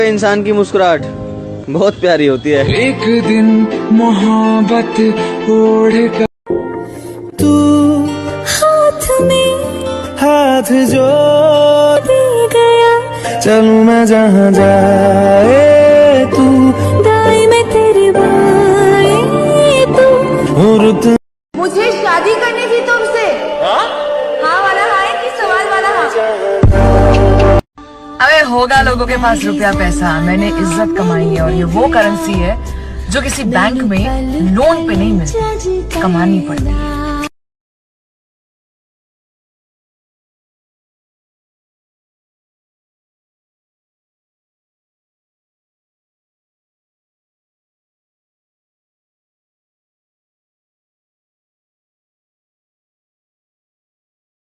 इंसान की मुस्कुराहट बहुत प्यारी होती है। एक दिन मोहब्बत ओढ़ कर तू हाथ में हाथ जो दे गया, चलूं मैं जहाँ जाए तू, दाएं में तेरे बाएं तू, और तू। मुझे शादी करनी थी तुमसे। हाँ वाला हाँ है कि सवाल वाला हाँ? अबे होगा लोगों के पास रुपया पैसा, मैंने इज्जत कमाई है और ये वो करेंसी है जो किसी बैंक में लोन पे नहीं मिलती, कमानी पड़ती है।